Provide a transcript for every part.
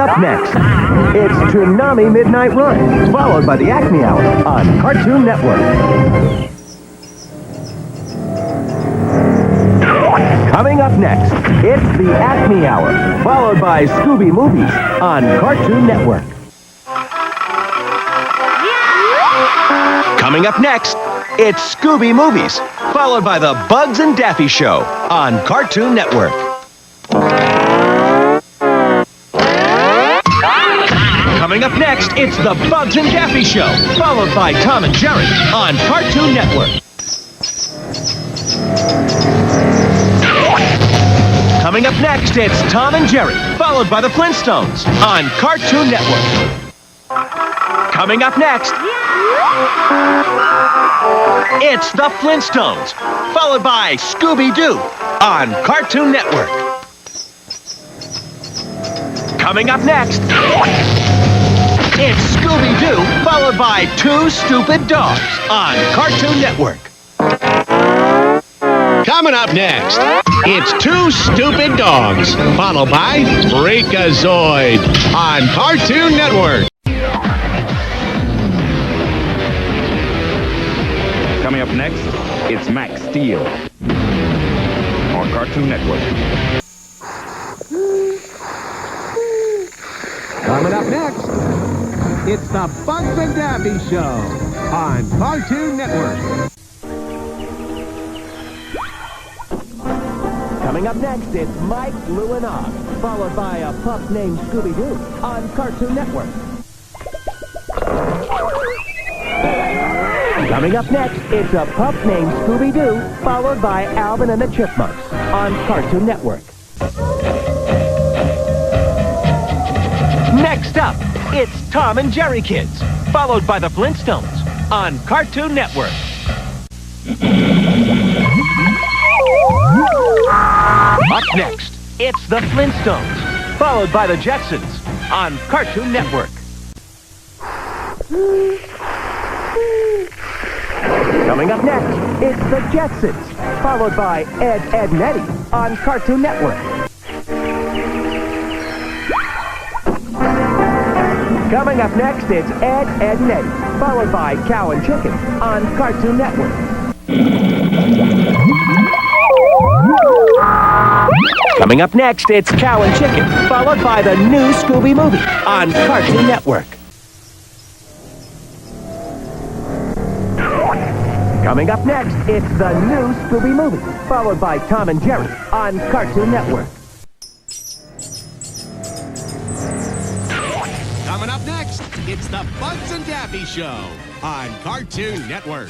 up next, it's Toonami Midnight Run, followed by the Acme Hour on Cartoon Network. Coming up next, it's the Acme Hour, followed by Scooby Movies on Cartoon Network. Coming up next, it's Scooby Movies, followed by the Bugs and Daffy Show on Cartoon Network. Coming up next, it's the Bugs and Daffy Show, followed by Tom and Jerry on Cartoon Network. Coming up next, it's Tom and Jerry, followed by the Flintstones on Cartoon Network. Coming up next, it's the Flintstones, followed by Scooby-Doo on Cartoon Network. Coming up next, it's Scooby-Doo, followed by Two Stupid Dogs on Cartoon Network. Coming up next, it's Two Stupid Dogs, followed by Freakazoid on Cartoon Network. Coming up next, it's Max Steel on Cartoon Network. Coming up next, it's the Bugs and Daffy Show on Cartoon Network. Coming up next, it's Mike, Lou, and Og, followed by a pup named Scooby-Doo on Cartoon Network. Coming up next, it's a pup named Scooby-Doo, followed by Alvin and the Chipmunks on Cartoon Network. Next up, it's Tom and Jerry Kids, followed by the Flintstones on Cartoon Network. Up next, it's the Flintstones, followed by the Jetsons on Cartoon Network. Coming up next, it's the Jetsons, followed by Ed, Edd n Eddy on Cartoon Network. Coming up next, it's Ed, Edd n Eddy, followed by Cow and Chicken on Cartoon Network. Coming up next, it's Cow and Chicken, followed by the new Scooby Movie on Cartoon Network. Coming up next, it's the new Scooby Movie, followed by Tom and Jerry on Cartoon Network. Coming up next, it's the Bugs and Daffy Show on Cartoon Network.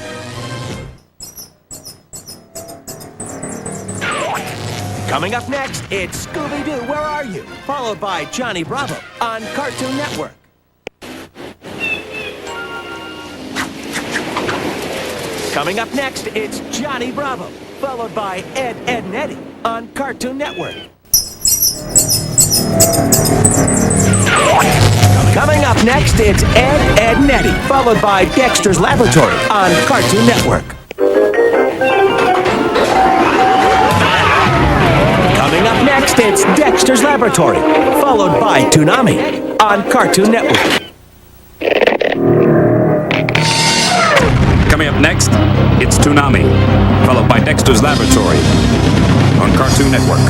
Coming up next, it's Scooby-Doo, Where Are You? Followed by Johnny Bravo on Cartoon Network. Coming up next, it's Johnny Bravo, followed by Ed, Edd n Eddy on Cartoon Network. Coming up next, it's Ed, Edd n Eddy, followed by Dexter's Laboratory on Cartoon Network. Coming up next, it's Dexter's Laboratory, followed by Toonami on Cartoon Network. Coming up next, it's Toonami, followed by Dexter's Laboratory on Cartoon Network.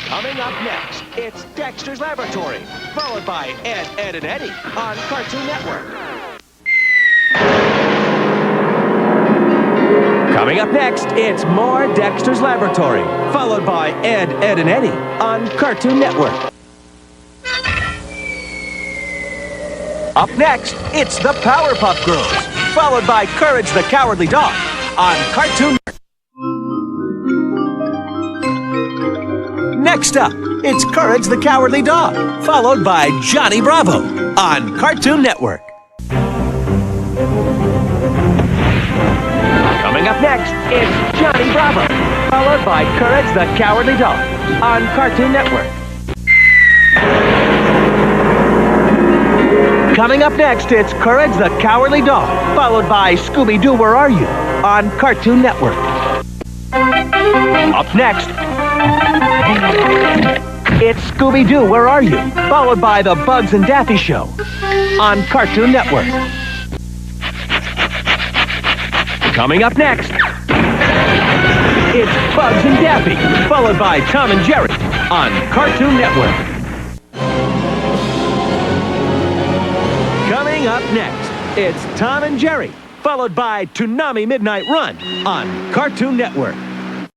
Coming up next, it's Dexter's Laboratory, followed by Ed, Edd n Eddy on Cartoon Network. Coming up next, it's more Dexter's Laboratory, followed by Ed, Edd n Eddy on Cartoon Network. Up next, it's the Powerpuff Girls, followed by Courage the Cowardly Dog on Cartoon Network. Next up, it's Courage the Cowardly Dog, followed by Johnny Bravo on Cartoon Network. Coming up next, it's Johnny Bravo, followed by Courage the Cowardly Dog on Cartoon Network. Coming up next, it's Courage the Cowardly Dog, followed by Scooby-Doo, Where Are You? On Cartoon Network. Up next, It's Scooby-Doo, Where Are You? Followed by The Bugs and Daffy Show on Cartoon Network. Coming up next, it's Bugs and Daffy, followed by Tom and Jerry on Cartoon Network. Coming up next, it's Tom and Jerry, followed by Toonami Midnight Run on Cartoon Network.